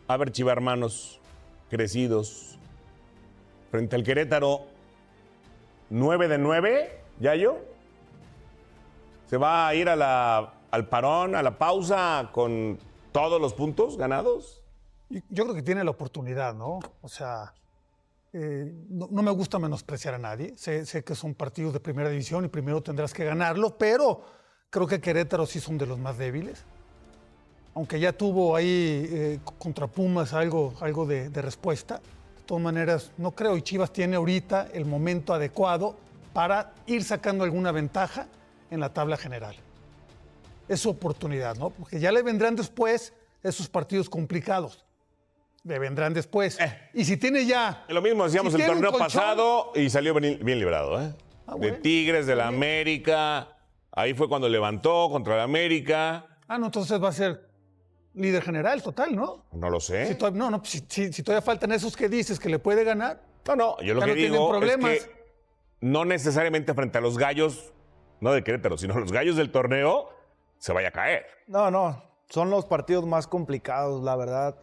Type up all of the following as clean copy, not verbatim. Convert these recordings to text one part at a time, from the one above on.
A ver, chivarmanos crecidos. Frente al Querétaro, 9 de 9, Yayo. ¿Se va a ir al parón, a la pausa, con todos los puntos ganados? Yo creo que tiene la oportunidad, ¿no? O sea, no me gusta menospreciar a nadie. Sé que son partidos de primera división y primero tendrás que ganarlo, pero creo que Querétaro sí son de los más débiles. Aunque ya tuvo ahí contra Pumas algo de respuesta. De todas maneras, no creo. Y Chivas tiene ahorita el momento adecuado para ir sacando alguna ventaja en la tabla general. Es su oportunidad, ¿no? Porque ya le vendrán después esos partidos complicados. Le vendrán después. Y si tiene ya... Lo mismo decíamos el torneo pasado y salió bien librado, ¿eh? De Tigres, de la América. Ahí fue cuando levantó contra la América. No, entonces va a ser líder general total, ¿no? No lo sé. Si todavía faltan esos que dices que le puede ganar. No, yo lo que digo es que no necesariamente frente a los gallos, no de Querétaro, sino los gallos del torneo, se vaya a caer. No, son los partidos más complicados, la verdad.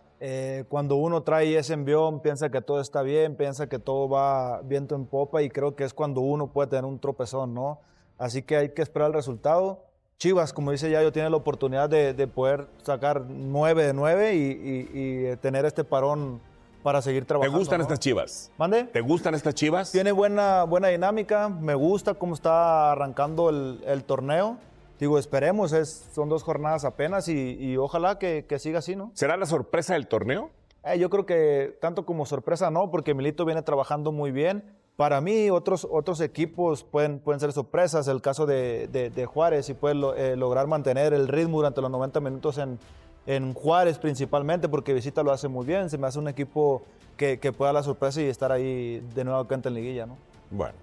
Cuando uno trae ese envión, piensa que todo está bien, piensa que todo va viento en popa y creo que es cuando uno puede tener un tropezón, ¿no? Así que hay que esperar el resultado. Chivas, como dice Yayo, tiene la oportunidad de poder sacar 9 de 9 y tener este parón para seguir trabajando. ¿Te gustan estas Chivas? ¿Mande? ¿Te gustan estas Chivas? Tiene buena dinámica, me gusta cómo está arrancando el torneo. Digo, esperemos, son 2 jornadas apenas y ojalá que siga así, ¿no? ¿Será la sorpresa del torneo? Yo creo que tanto como sorpresa no, porque Milito viene trabajando muy bien. Para mí, otros equipos pueden ser sorpresas. El caso de Juárez, si puede lograr mantener el ritmo durante los 90 minutos en Juárez principalmente, porque visita lo hace muy bien. Se me hace un equipo que pueda dar la sorpresa y estar ahí de nuevo en liguilla, ¿no? Bueno.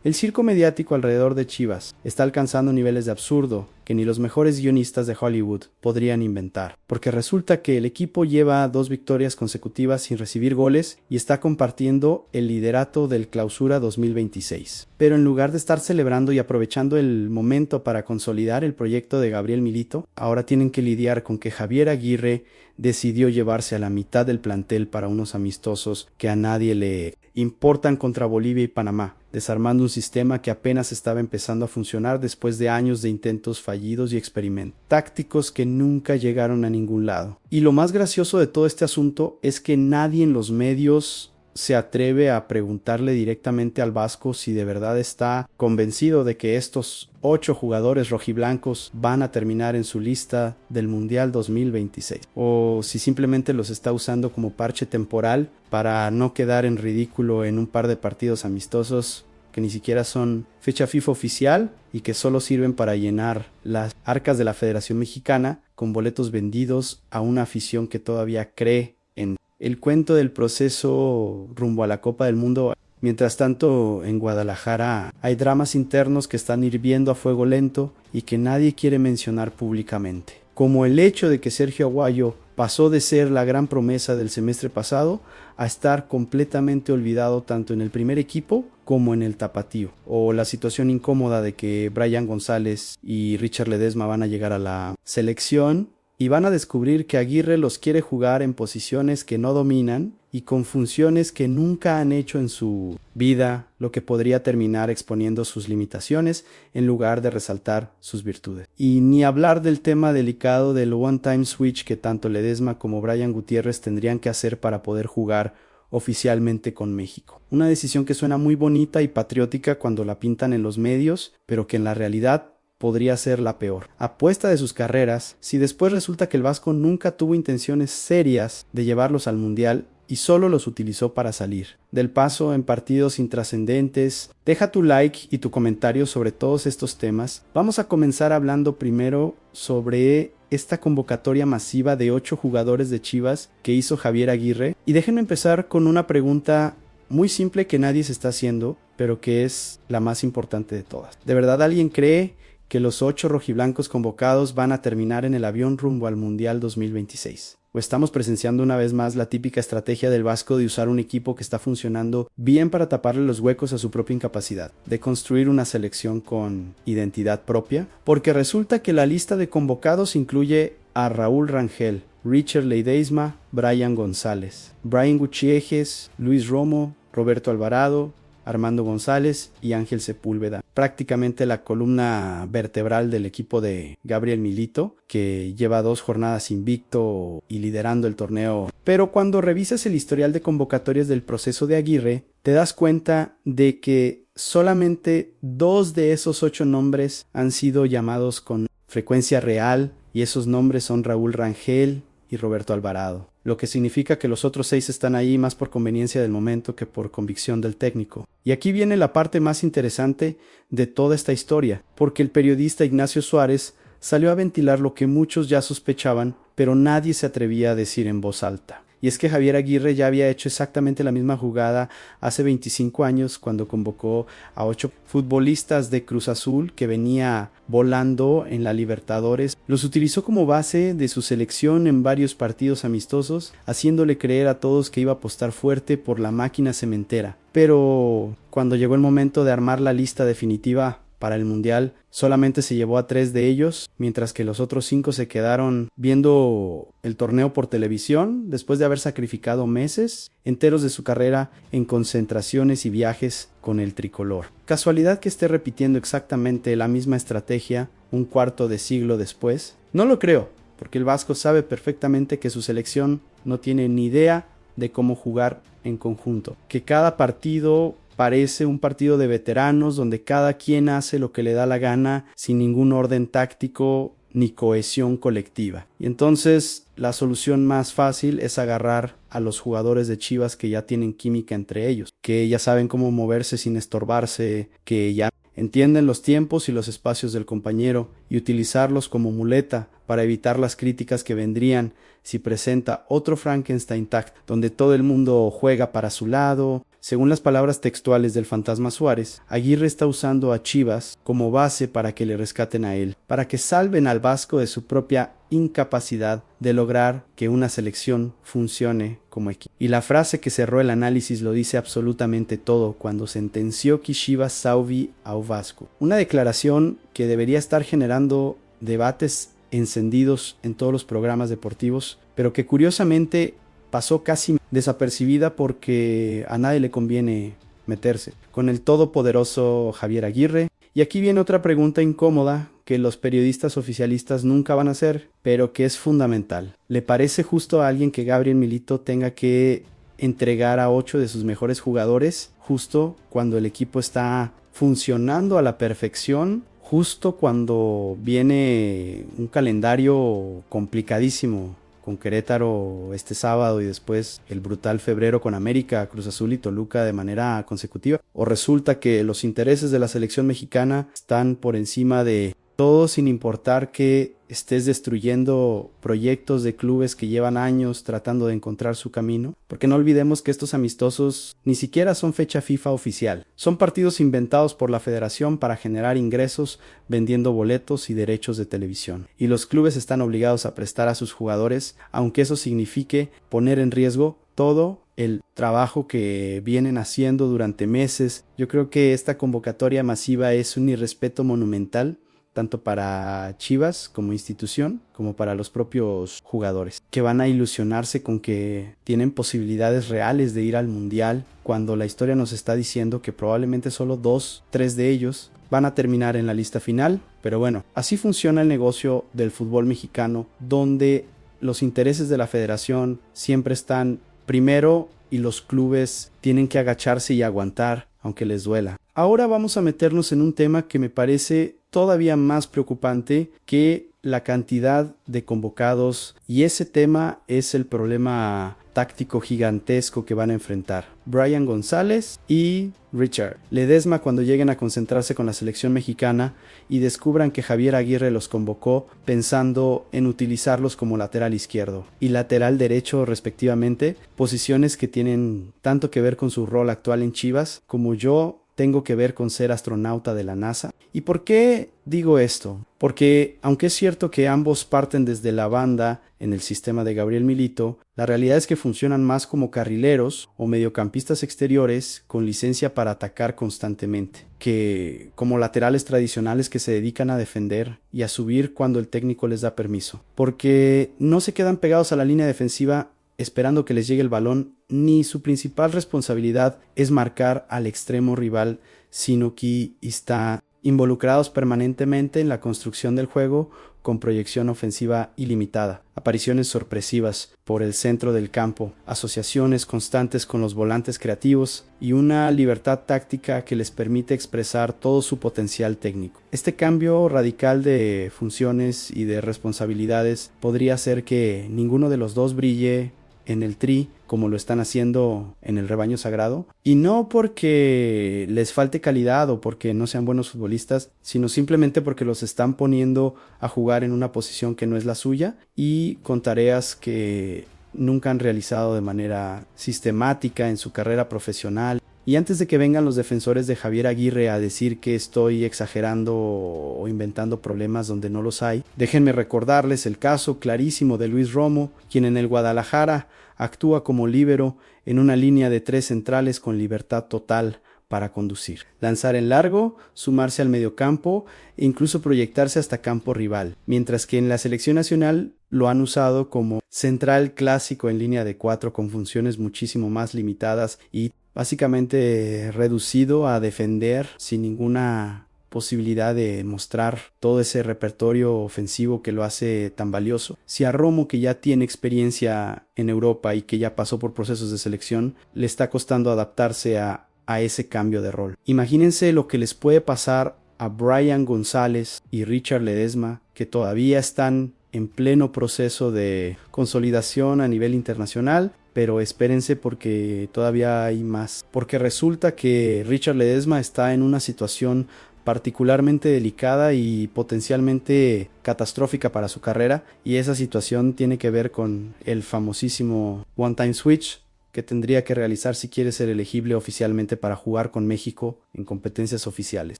El circo mediático alrededor de Chivas está alcanzando niveles de absurdo que ni los mejores guionistas de Hollywood podrían inventar, porque resulta que el equipo lleva 2 victorias consecutivas sin recibir goles y está compartiendo el liderato del Clausura 2026. Pero en lugar de estar celebrando y aprovechando el momento para consolidar el proyecto de Gabriel Milito, ahora tienen que lidiar con que Javier Aguirre decidió llevarse a la mitad del plantel para unos amistosos que a nadie le importan contra Bolivia y Panamá, desarmando un sistema que apenas estaba empezando a funcionar después de años de intentos fallidos y experimentos tácticos que nunca llegaron a ningún lado. Y lo más gracioso de todo este asunto es que nadie en los medios se atreve a preguntarle directamente al Vasco si de verdad está convencido de que estos 8 jugadores rojiblancos van a terminar en su lista del Mundial 2026, o si simplemente los está usando como parche temporal para no quedar en ridículo en un par de partidos amistosos que ni siquiera son fecha FIFA oficial y que solo sirven para llenar las arcas de la Federación Mexicana con boletos vendidos a una afición que todavía cree en el cuento del proceso rumbo a la Copa del Mundo. Mientras tanto, en Guadalajara hay dramas internos que están hirviendo a fuego lento y que nadie quiere mencionar públicamente, como el hecho de que Sergio Aguayo pasó de ser la gran promesa del semestre pasado a estar completamente olvidado tanto en el primer equipo como en el tapatío, o la situación incómoda de que Brian González y Richard Ledesma van a llegar a la selección y van a descubrir que Aguirre los quiere jugar en posiciones que no dominan y con funciones que nunca han hecho en su vida, lo que podría terminar exponiendo sus limitaciones en lugar de resaltar sus virtudes. Y ni hablar del tema delicado del one-time switch que tanto Ledesma como Brian Gutiérrez tendrían que hacer para poder jugar oficialmente con México. Una decisión que suena muy bonita y patriótica cuando la pintan en los medios, pero que en la realidad podría ser la peor apuesta de sus carreras si después resulta que el Vasco nunca tuvo intenciones serias de llevarlos al Mundial y solo los utilizó para salir del paso en partidos intrascendentes. Deja tu like y tu comentario sobre todos estos temas. Vamos a comenzar hablando primero sobre esta convocatoria masiva de 8 jugadores de Chivas que hizo Javier Aguirre, y déjenme empezar con una pregunta muy simple que nadie se está haciendo, pero que es la más importante de todas. ¿De verdad alguien cree que los 8 rojiblancos convocados van a terminar en el avión rumbo al Mundial 2026? ¿O estamos presenciando una vez más la típica estrategia del Vasco de usar un equipo que está funcionando bien para taparle los huecos a su propia incapacidad, de construir una selección con identidad propia? Porque resulta que la lista de convocados incluye a Raúl Rangel, Richard Ledesma, Brian González, Brian Gutierrez, Luis Romo, Roberto Alvarado, Armando González y Ángel Sepúlveda. Prácticamente la columna vertebral del equipo de Gabriel Milito, que lleva 2 jornadas invicto y liderando el torneo. Pero cuando revisas el historial de convocatorias del proceso de Aguirre, te das cuenta de que solamente 2 de esos 8 nombres han sido llamados con frecuencia real, y esos nombres son Raúl Rangel y Roberto Alvarado, lo que significa que los otros 6 están ahí más por conveniencia del momento que por convicción del técnico. Y aquí viene la parte más interesante de toda esta historia, porque el periodista Ignacio Suárez salió a ventilar lo que muchos ya sospechaban, pero nadie se atrevía a decir en voz alta. Y es que Javier Aguirre ya había hecho exactamente la misma jugada hace 25 años cuando convocó a 8 futbolistas de Cruz Azul que venía volando en la Libertadores. Los utilizó como base de su selección en varios partidos amistosos, haciéndole creer a todos que iba a apostar fuerte por la máquina cementera. Pero cuando llegó el momento de armar la lista definitiva para el Mundial, solamente se llevó a 3 de ellos, mientras que los otros 5 se quedaron viendo el torneo por televisión, después de haber sacrificado meses enteros de su carrera en concentraciones y viajes con el tricolor. ¿Casualidad que esté repitiendo exactamente la misma estrategia un cuarto de siglo después? No lo creo, porque el vasco sabe perfectamente que su selección no tiene ni idea de cómo jugar en conjunto, que cada partido parece un partido de veteranos donde cada quien hace lo que le da la gana sin ningún orden táctico ni cohesión colectiva. Y entonces la solución más fácil es agarrar a los jugadores de Chivas que ya tienen química entre ellos, que ya saben cómo moverse sin estorbarse, que ya entienden los tiempos y los espacios del compañero, y utilizarlos como muleta para evitar las críticas que vendrían si presenta otro Frankenstein táctico, donde todo el mundo juega para su lado. Según las palabras textuales del fantasma Suárez, Aguirre está usando a Chivas como base para que le rescaten a él, para que salven al vasco de su propia incapacidad de lograr que una selección funcione como equipo. Y la frase que cerró el análisis lo dice absolutamente todo cuando sentenció que Chivas salvi ao Vasco. Una declaración que debería estar generando debates encendidos en todos los programas deportivos, pero que curiosamente pasó casi desapercibida porque a nadie le conviene meterse con el todopoderoso Javier Aguirre. Y aquí viene otra pregunta incómoda que los periodistas oficialistas nunca van a hacer, pero que es fundamental. ¿Le parece justo a alguien que Gabriel Milito tenga que entregar a 8 de sus mejores jugadores justo cuando el equipo está funcionando a la perfección, justo cuando viene un calendario complicadísimo con Querétaro este sábado y después el brutal febrero con América, Cruz Azul y Toluca de manera consecutiva? ¿O resulta que los intereses de la selección mexicana están por encima de todo, sin importar que estés destruyendo proyectos de clubes que llevan años tratando de encontrar su camino? Porque no olvidemos que estos amistosos ni siquiera son fecha FIFA oficial. Son partidos inventados por la federación para generar ingresos vendiendo boletos y derechos de televisión. Y los clubes están obligados a prestar a sus jugadores, aunque eso signifique poner en riesgo todo el trabajo que vienen haciendo durante meses. Yo creo que esta convocatoria masiva es un irrespeto monumental, tanto para Chivas como institución, como para los propios jugadores, que van a ilusionarse con que tienen posibilidades reales de ir al Mundial, cuando la historia nos está diciendo que probablemente solo 2, 3 de ellos van a terminar en la lista final. Pero bueno, así funciona el negocio del fútbol mexicano, donde los intereses de la federación siempre están primero y los clubes tienen que agacharse y aguantar, aunque les duela. Ahora vamos a meternos en un tema que me parece todavía más preocupante que la cantidad de convocados, y ese tema es el problema táctico gigantesco que van a enfrentar Brian González y Richard Ledesma cuando lleguen a concentrarse con la selección mexicana y descubran que Javier Aguirre los convocó pensando en utilizarlos como lateral izquierdo y lateral derecho respectivamente, posiciones que tienen tanto que ver con su rol actual en Chivas como yo tengo que ver con ser astronauta de la NASA. ¿Y por qué digo esto? Porque aunque es cierto que ambos parten desde la banda en el sistema de Gabriel Milito, la realidad es que funcionan más como carrileros o mediocampistas exteriores con licencia para atacar constantemente, que como laterales tradicionales que se dedican a defender y a subir cuando el técnico les da permiso. Porque no se quedan pegados a la línea defensiva esperando que les llegue el balón, ni su principal responsabilidad es marcar al extremo rival, sino que está involucrados permanentemente en la construcción del juego con proyección ofensiva ilimitada, apariciones sorpresivas por el centro del campo, asociaciones constantes con los volantes creativos y una libertad táctica que les permite expresar todo su potencial técnico. Este cambio radical de funciones y de responsabilidades podría hacer que ninguno de los dos brille en el Tri como lo están haciendo en el rebaño sagrado, y no porque les falte calidad o porque no sean buenos futbolistas, sino simplemente porque los están poniendo a jugar en una posición que no es la suya y con tareas que nunca han realizado de manera sistemática en su carrera profesional. Y antes de que vengan los defensores de Javier Aguirre a decir que estoy exagerando o inventando problemas donde no los hay, déjenme recordarles el caso clarísimo de Luis Romo, quien en el Guadalajara actúa como líbero en una línea de 3 centrales con libertad total para conducir, lanzar en largo, sumarse al mediocampo e incluso proyectarse hasta campo rival, mientras que en la selección nacional lo han usado como central clásico en línea de 4 con funciones muchísimo más limitadas y básicamente reducido a defender sin ninguna posibilidad de mostrar todo ese repertorio ofensivo que lo hace tan valioso. Si a Romo, que ya tiene experiencia en Europa y que ya pasó por procesos de selección, le está costando adaptarse a ese cambio de rol. Imagínense lo que les puede pasar a Brian González y Richard Ledesma, que todavía están en pleno proceso de consolidación a nivel internacional, pero espérense porque todavía hay más. Porque resulta que Richard Ledesma está en una situación particularmente delicada y potencialmente catastrófica para su carrera, y esa situación tiene que ver con el famosísimo One Time Switch que tendría que realizar si quiere ser elegible oficialmente para jugar con México en competencias oficiales.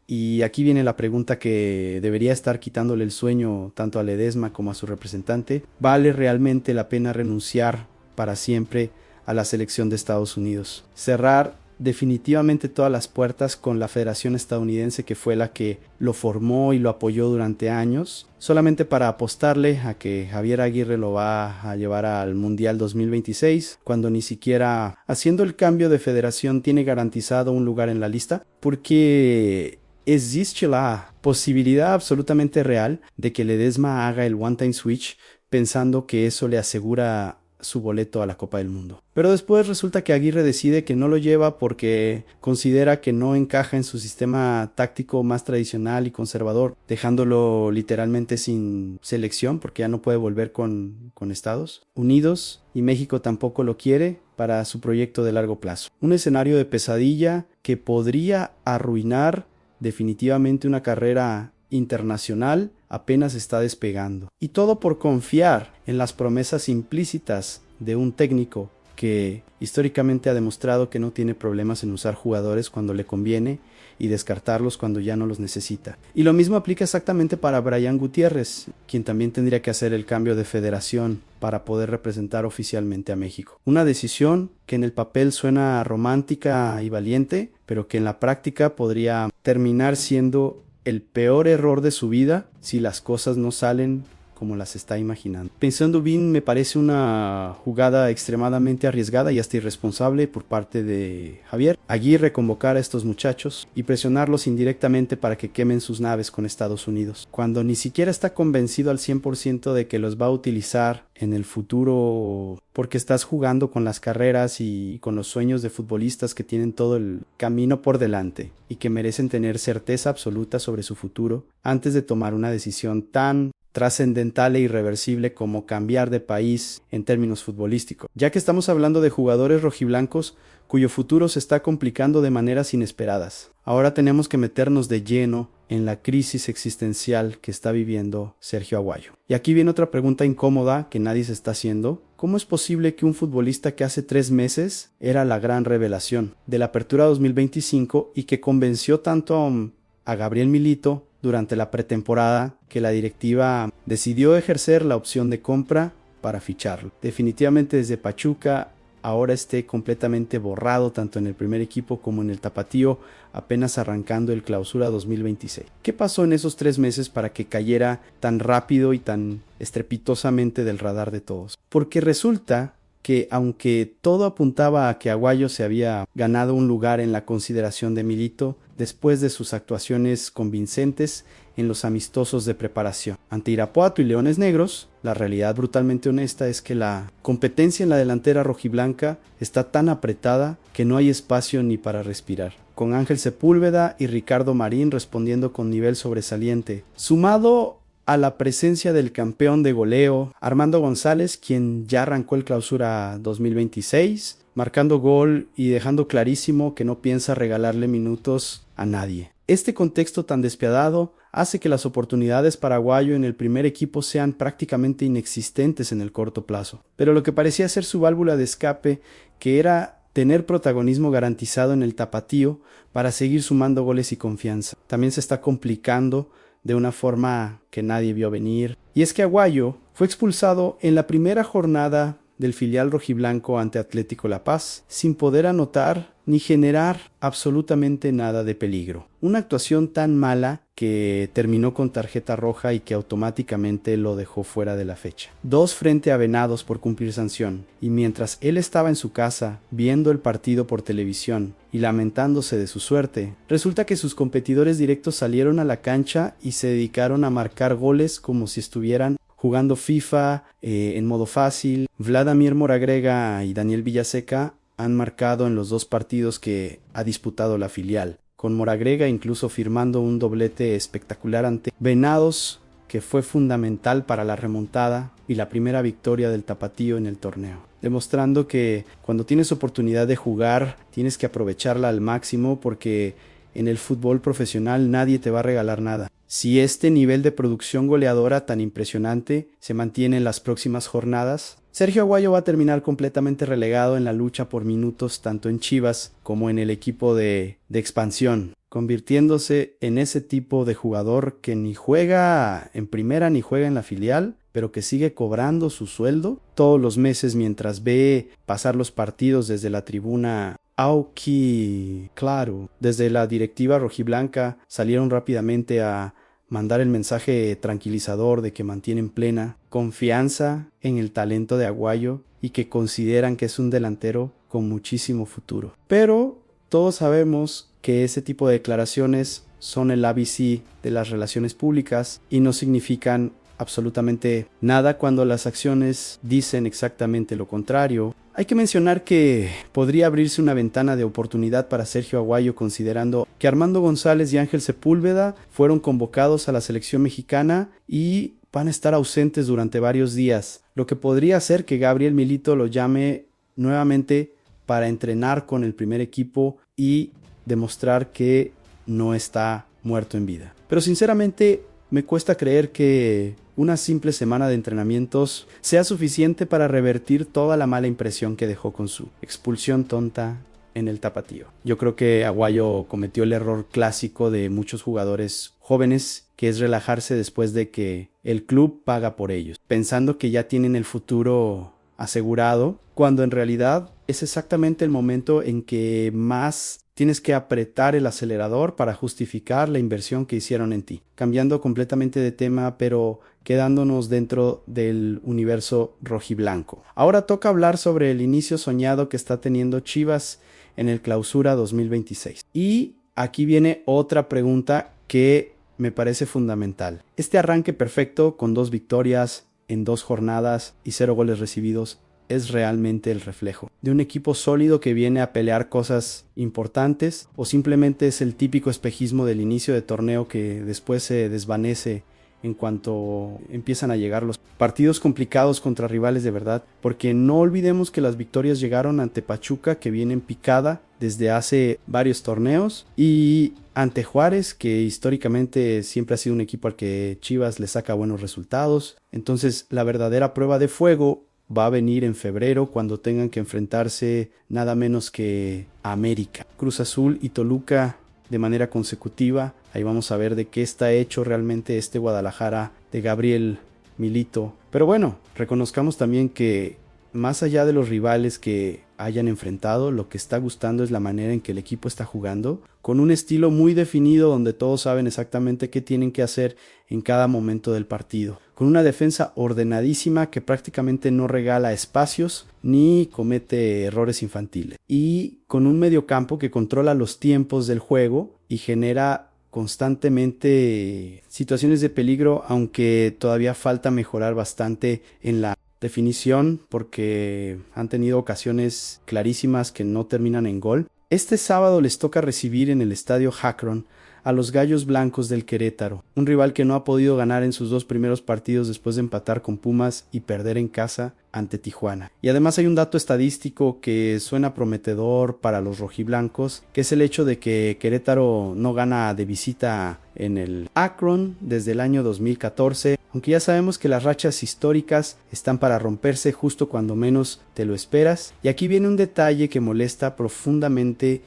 Y aquí viene la pregunta que debería estar quitándole el sueño tanto a Ledesma como a su representante: ¿vale realmente la pena renunciar para siempre a la selección de Estados Unidos? Cerrar definitivamente todas las puertas con la Federación Estadounidense, que fue la que lo formó y lo apoyó durante años, solamente para apostarle a que Javier Aguirre lo va a llevar al Mundial 2026, cuando ni siquiera haciendo el cambio de federación tiene garantizado un lugar en la lista, porque existe la posibilidad absolutamente real de que Ledesma haga el One Time Switch pensando que eso le asegura su boleto a la Copa del Mundo. Pero después resulta que Aguirre decide que no lo lleva porque considera que no encaja en su sistema táctico más tradicional y conservador, dejándolo literalmente sin selección porque ya no puede volver con Estados Unidos, y México tampoco lo quiere para su proyecto de largo plazo. Un escenario de pesadilla que podría arruinar definitivamente una carrera internacional apenas está despegando, y todo por confiar en las promesas implícitas de un técnico que históricamente ha demostrado que no tiene problemas en usar jugadores cuando le conviene y descartarlos cuando ya no los necesita. Y lo mismo aplica exactamente para Brian Gutiérrez, quien también tendría que hacer el cambio de federación para poder representar oficialmente a México. Una decisión que en el papel suena romántica y valiente, pero que en la práctica podría terminar siendo el peor error de su vida si las cosas no salen como las está imaginando. Pensando bien, me parece una jugada extremadamente arriesgada y hasta irresponsable por parte de Javier Aguirre convocar a estos muchachos y presionarlos indirectamente para que quemen sus naves con Estados Unidos, cuando ni siquiera está convencido al 100% de que los va a utilizar en el futuro, porque estás jugando con las carreras y con los sueños de futbolistas que tienen todo el camino por delante y que merecen tener certeza absoluta sobre su futuro antes de tomar una decisión tan trascendental e irreversible como cambiar de país en términos futbolísticos. Ya que estamos hablando de jugadores rojiblancos cuyo futuro se está complicando de maneras inesperadas, ahora tenemos que meternos de lleno en la crisis existencial que está viviendo Sergio Aguayo. Y aquí viene otra pregunta incómoda que nadie se está haciendo, ¿cómo es posible que un futbolista que hace 3 meses era la gran revelación de la Apertura 2025 y que convenció tanto a Gabriel Milito durante la pretemporada que la directiva decidió ejercer la opción de compra para ficharlo? Definitivamente desde Pachuca ahora esté completamente borrado tanto en el primer equipo como en el tapatío, apenas arrancando el Clausura 2026. ¿Qué pasó en esos 3 meses para que cayera tan rápido y tan estrepitosamente del radar de todos? Porque resulta que aunque todo apuntaba a que Aguayo se había ganado un lugar en la consideración de Milito después de sus actuaciones convincentes en los amistosos de preparación ante Irapuato y Leones Negros, la realidad brutalmente honesta es que la competencia en la delantera rojiblanca está tan apretada que no hay espacio ni para respirar, con Ángel Sepúlveda y Ricardo Marín respondiendo con nivel sobresaliente, sumado a la presencia del campeón de goleo, Armando González, quien ya arrancó el Clausura 2026, marcando gol y dejando clarísimo que no piensa regalarle minutos a nadie. Este contexto tan despiadado hace que las oportunidades para Aguayo en el primer equipo sean prácticamente inexistentes en el corto plazo. Pero lo que parecía ser su válvula de escape, que era tener protagonismo garantizado en el tapatío para seguir sumando goles y confianza, también se está complicando de una forma que nadie vio venir. Y es que Aguayo fue expulsado en la primera jornada del filial rojiblanco ante Atlético La Paz, sin poder anotar ni generar absolutamente nada de peligro. Una actuación tan mala que terminó con tarjeta roja y que automáticamente lo dejó fuera de la fecha. 2 frente a Venados por cumplir sanción, y mientras él estaba en su casa viendo el partido por televisión y lamentándose de su suerte, resulta que sus competidores directos salieron a la cancha y se dedicaron a marcar goles como si estuvieran jugando FIFA en modo fácil. Vladimir Moragrega y Daniel Villaseca han marcado en los 2 partidos que ha disputado la filial, con Moragrega incluso firmando un doblete espectacular ante Venados, que fue fundamental para la remontada y la primera victoria del tapatío en el torneo, demostrando que cuando tienes oportunidad de jugar tienes que aprovecharla al máximo, porque en el fútbol profesional nadie te va a regalar nada. Si este nivel de producción goleadora tan impresionante se mantiene en las próximas jornadas, Sergio Aguayo va a terminar completamente relegado en la lucha por minutos tanto en Chivas como en el equipo de expansión, convirtiéndose en ese tipo de jugador que ni juega en primera ni juega en la filial, pero que sigue cobrando su sueldo todos los meses mientras ve pasar los partidos desde la tribuna. Aunque, claro, desde la directiva rojiblanca salieron rápidamente a mandar el mensaje tranquilizador de que mantienen plena confianza en el talento de Aguayo y que consideran que es un delantero con muchísimo futuro. Pero todos sabemos que ese tipo de declaraciones son el ABC de las relaciones públicas y no significan absolutamente nada cuando las acciones dicen exactamente lo contrario. Hay que mencionar que podría abrirse una ventana de oportunidad para Sergio Aguayo, considerando que Armando González y Ángel Sepúlveda fueron convocados a la selección mexicana y van a estar ausentes durante varios días, lo que podría hacer que Gabriel Milito lo llame nuevamente para entrenar con el primer equipo y demostrar que no está muerto en vida. Pero sinceramente me cuesta creer que una simple semana de entrenamientos sea suficiente para revertir toda la mala impresión que dejó con su expulsión tonta en el tapatío. Yo creo que Aguayo cometió el error clásico de muchos jugadores jóvenes, que es relajarse después de que el club paga por ellos, pensando que ya tienen el futuro asegurado, cuando en realidad es exactamente el momento en que más tienes que apretar el acelerador para justificar la inversión que hicieron en ti. Cambiando completamente de tema, pero quedándonos dentro del universo rojiblanco. Ahora toca hablar sobre el inicio soñado que está teniendo Chivas en el Clausura 2026. Y aquí viene otra pregunta que me parece fundamental. Este arranque perfecto con 2 victorias en 2 jornadas y 0 goles recibidos es realmente el reflejo de un equipo sólido que viene a pelear cosas importantes, o simplemente es el típico espejismo del inicio de torneo que después se desvanece en cuanto empiezan a llegar los partidos complicados contra rivales de verdad, porque no olvidemos que las victorias llegaron ante Pachuca, que viene en picada desde hace varios torneos, y ante Juárez, que históricamente siempre ha sido un equipo al que Chivas le saca buenos resultados. Entonces la verdadera prueba de fuego va a venir en febrero cuando tengan que enfrentarse nada menos que a América. Cruz Azul y Toluca de manera consecutiva. Ahí vamos a ver de qué está hecho realmente este Guadalajara de Gabriel Milito. Pero bueno, reconozcamos también que más allá de los rivales que hayan enfrentado, lo que está gustando es la manera en que el equipo está jugando, con un estilo muy definido donde todos saben exactamente qué tienen que hacer en cada momento del partido, con una defensa ordenadísima que prácticamente no regala espacios ni comete errores infantiles, y con un mediocampo que controla los tiempos del juego y genera constantemente situaciones de peligro, aunque todavía falta mejorar bastante en la definición porque han tenido ocasiones clarísimas que no terminan en gol. Este sábado les toca recibir en el estadio Akron a los Gallos Blancos del Querétaro, un rival que no ha podido ganar en sus 2 primeros partidos después de empatar con Pumas y perder en casa ante Tijuana. Y además hay un dato estadístico que suena prometedor para los rojiblancos, que es el hecho de que Querétaro no gana de visita en el Akron desde el año 2014, aunque ya sabemos que las rachas históricas están para romperse justo cuando menos te lo esperas. Y aquí viene un detalle que molesta profundamente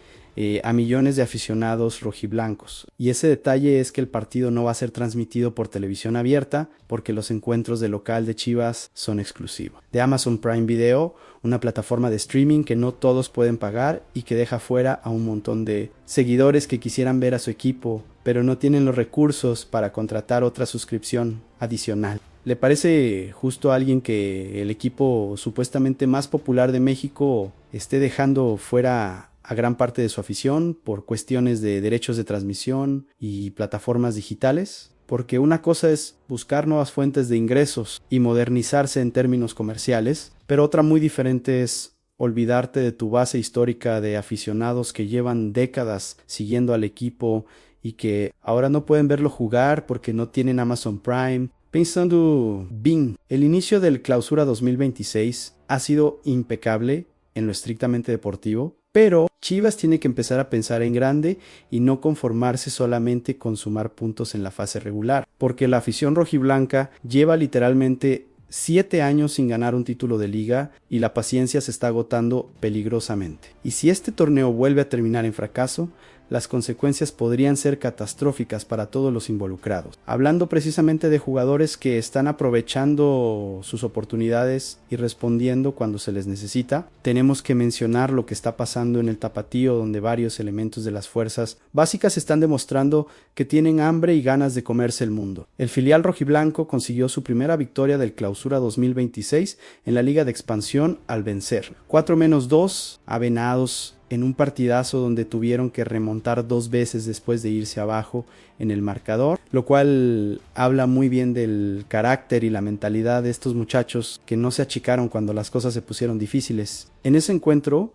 a millones de aficionados rojiblancos, y ese detalle es que el partido no va a ser transmitido por televisión abierta porque los encuentros de local de Chivas son exclusivos de Amazon Prime Video, una plataforma de streaming que no todos pueden pagar y que deja fuera a un montón de seguidores que quisieran ver a su equipo pero no tienen los recursos para contratar otra suscripción adicional. ¿Le parece justo a alguien que el equipo supuestamente más popular de México esté dejando fuera a gran parte de su afición por cuestiones de derechos de transmisión y plataformas digitales? Porque una cosa es buscar nuevas fuentes de ingresos y modernizarse en términos comerciales, pero otra muy diferente es olvidarte de tu base histórica de aficionados que llevan décadas siguiendo al equipo y que ahora no pueden verlo jugar porque no tienen Amazon Prime. Pensando bien, el inicio del Clausura 2026 ha sido impecable en lo estrictamente deportivo, pero Chivas tiene que empezar a pensar en grande y no conformarse solamente con sumar puntos en la fase regular, porque la afición rojiblanca lleva literalmente 7 años sin ganar un título de liga y la paciencia se está agotando peligrosamente. Y si este torneo vuelve a terminar en fracaso, las consecuencias podrían ser catastróficas para todos los involucrados. Hablando precisamente de jugadores que están aprovechando sus oportunidades y respondiendo cuando se les necesita, tenemos que mencionar lo que está pasando en el Tapatío, donde varios elementos de las fuerzas básicas están demostrando que tienen hambre y ganas de comerse el mundo. El filial rojiblanco consiguió su primera victoria del Clausura 2026 en la Liga de Expansión al vencer 4-2 a Venados en un partidazo donde tuvieron que remontar 2 veces después de irse abajo en el marcador, lo cual habla muy bien del carácter y la mentalidad de estos muchachos que no se achicaron cuando las cosas se pusieron difíciles. En ese encuentro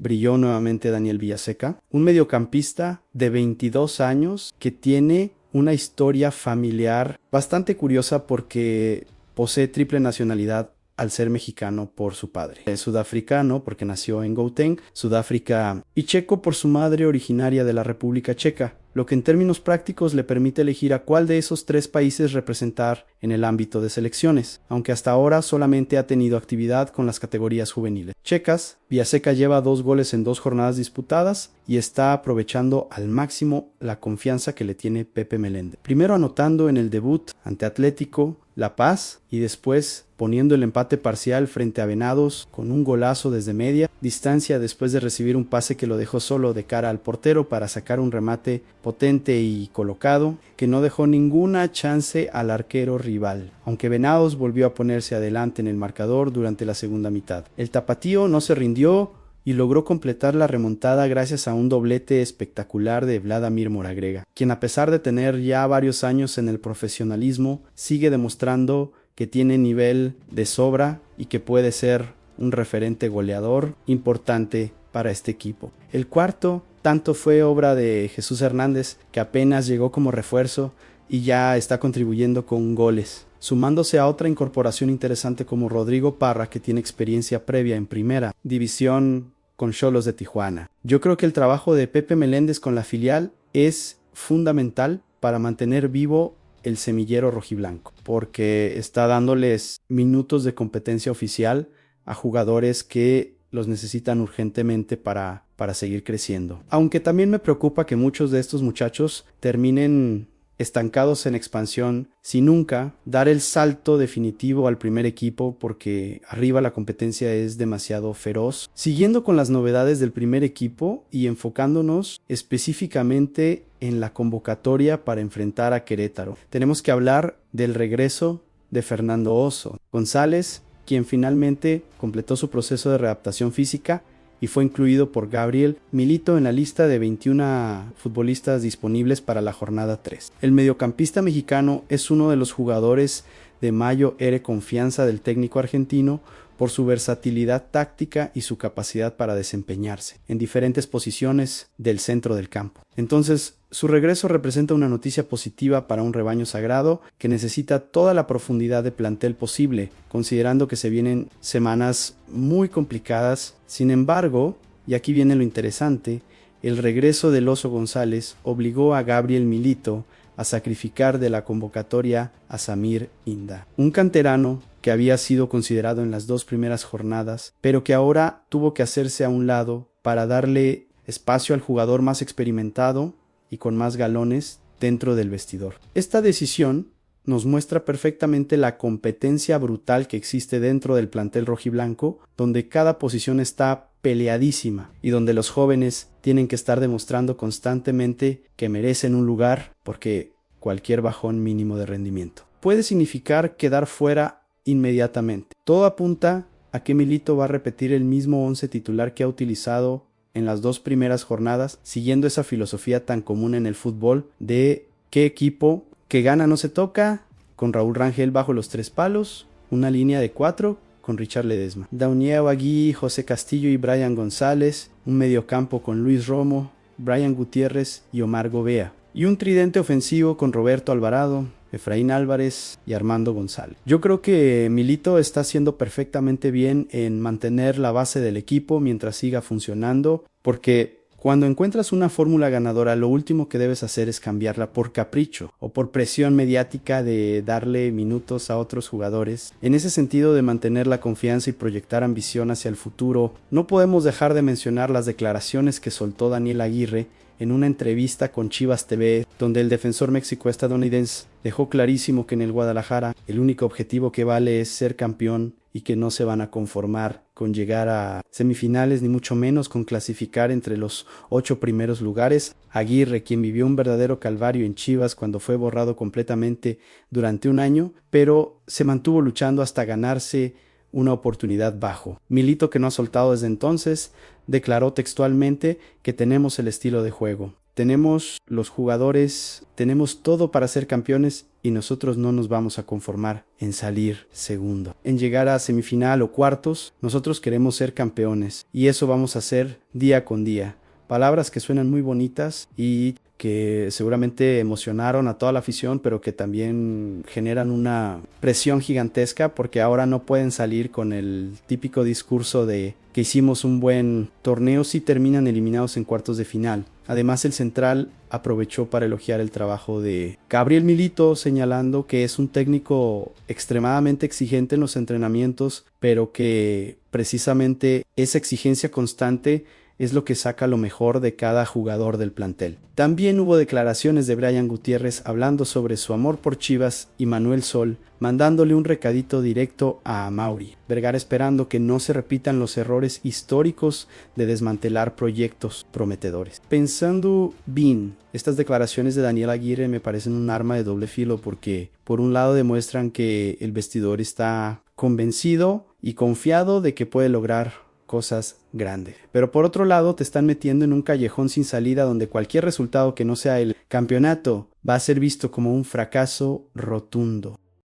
brilló nuevamente Daniel Villaseca, un mediocampista de 22 años que tiene una historia familiar bastante curiosa porque posee triple nacionalidad al ser mexicano por su padre. Es sudafricano porque nació en Gauteng, Sudáfrica, y checo por su madre originaria de la República Checa, lo que en términos prácticos le permite elegir a cuál de esos 3 países representar en el ámbito de selecciones, aunque hasta ahora solamente ha tenido actividad con las categorías juveniles checas. Villaseca lleva 2 goles en 2 jornadas disputadas y está aprovechando al máximo la confianza que le tiene Pepe Meléndez. Primero anotando en el debut ante Atlético La Paz y después poniendo el empate parcial frente a Venados con un golazo desde media distancia después de recibir un pase que lo dejó solo de cara al portero para sacar un remate potente y colocado que no dejó ninguna chance al arquero rival, aunque Venados volvió a ponerse adelante en el marcador durante la segunda mitad. El tapatío no se rindió y logró completar la remontada gracias a un doblete espectacular de Vladimir Moragrega, quien a pesar de tener ya varios años en el profesionalismo, sigue demostrando que tiene nivel de sobra y que puede ser un referente goleador importante para este equipo. El cuarto tanto fue obra de Jesús Hernández, que apenas llegó como refuerzo y ya está contribuyendo con goles, sumándose a otra incorporación interesante como Rodrigo Parra, que tiene experiencia previa en primera división con Xolos de Tijuana. Yo creo que el trabajo de Pepe Meléndez con la filial es fundamental para mantener vivo el semillero rojiblanco, porque está dándoles minutos de competencia oficial a jugadores que los necesitan urgentemente para seguir creciendo. Aunque también me preocupa que muchos de estos muchachos terminen estancados en expansión sin nunca dar el salto definitivo al primer equipo, porque arriba la competencia es demasiado feroz. Siguiendo con las novedades del primer equipo y enfocándonos específicamente en la convocatoria para enfrentar a Querétaro, tenemos que hablar del regreso de Fernando Oso González, quien finalmente completó su proceso de readaptación física y fue incluido por Gabriel Milito en la lista de 21 futbolistas disponibles para la jornada 3. El mediocampista mexicano es uno de los jugadores de mayor confianza del técnico argentino por su versatilidad táctica y su capacidad para desempeñarse en diferentes posiciones del centro del campo. Entonces, su regreso representa una noticia positiva para un rebaño sagrado que necesita toda la profundidad de plantel posible, considerando que se vienen semanas muy complicadas. Sin embargo, y aquí viene lo interesante, el regreso del Oso González obligó a Gabriel Milito a sacrificar de la convocatoria a Samir Inda, un canterano que había sido considerado en las 2 primeras jornadas, pero que ahora tuvo que hacerse a un lado para darle espacio al jugador más experimentado y con más galones dentro del vestidor. Esta decisión nos muestra perfectamente la competencia brutal que existe dentro del plantel rojiblanco, donde cada posición está peleadísima y donde los jóvenes tienen que estar demostrando constantemente que merecen un lugar, porque cualquier bajón mínimo de rendimiento puede significar quedar fuera inmediatamente. Todo apunta a que Milito va a repetir el mismo 11 titular que ha utilizado en las 2 primeras jornadas, siguiendo esa filosofía tan común en el fútbol de qué equipo que gana no se toca, con Raúl Rangel bajo los 3 palos, una línea de 4 con Richard Ledesma, Daunier Agui, José Castillo y Brian González, un mediocampo con Luis Romo, Brian Gutiérrez y Omar Gobea, y un tridente ofensivo con Roberto Alvarado, Efraín Álvarez y Armando González. Yo creo que Milito está haciendo perfectamente bien en mantener la base del equipo mientras siga funcionando, porque cuando encuentras una fórmula ganadora, lo último que debes hacer es cambiarla por capricho o por presión mediática de darle minutos a otros jugadores. En ese sentido de mantener la confianza y proyectar ambición hacia el futuro, no podemos dejar de mencionar las declaraciones que soltó Daniel Aguirre en una entrevista con Chivas TV, donde el defensor mexico-estadounidense dejó clarísimo que en el Guadalajara el único objetivo que vale es ser campeón y que no se van a conformar con llegar a semifinales, ni mucho menos con clasificar entre los 8 primeros lugares. Aguirre, quien vivió un verdadero calvario en Chivas cuando fue borrado completamente durante un año, pero se mantuvo luchando hasta ganarse una oportunidad bajo. Milito, que no ha soltado desde entonces, declaró textualmente que tenemos el estilo de juego, tenemos los jugadores, tenemos todo para ser campeones y nosotros no nos vamos a conformar en salir segundo, en llegar a semifinal o cuartos. Nosotros queremos ser campeones y eso vamos a hacer día con día. Palabras que suenan muy bonitas y que seguramente emocionaron a toda la afición, pero que también generan una presión gigantesca, porque ahora no pueden salir con el típico discurso de que hicimos un buen torneo si terminan eliminados en cuartos de final. Además, el central aprovechó para elogiar el trabajo de Gabriel Milito, señalando que es un técnico extremadamente exigente en los entrenamientos, pero que precisamente esa exigencia constante es lo que saca lo mejor de cada jugador del plantel. También hubo declaraciones de Brian Gutiérrez hablando sobre su amor por Chivas y Manuel Sol, mandándole un recadito directo a Mauri Vergara, esperando que no se repitan los errores históricos de desmantelar proyectos prometedores. Pensando bien, estas declaraciones de Daniel Aguirre me parecen un arma de doble filo, porque por un lado demuestran que el vestidor está convencido y confiado de que puede lograr cosas grandes, pero por otro lado te están metiendo en un callejón sin salida donde cualquier resultado que no sea el campeonato va a ser visto como un fracaso rotundo.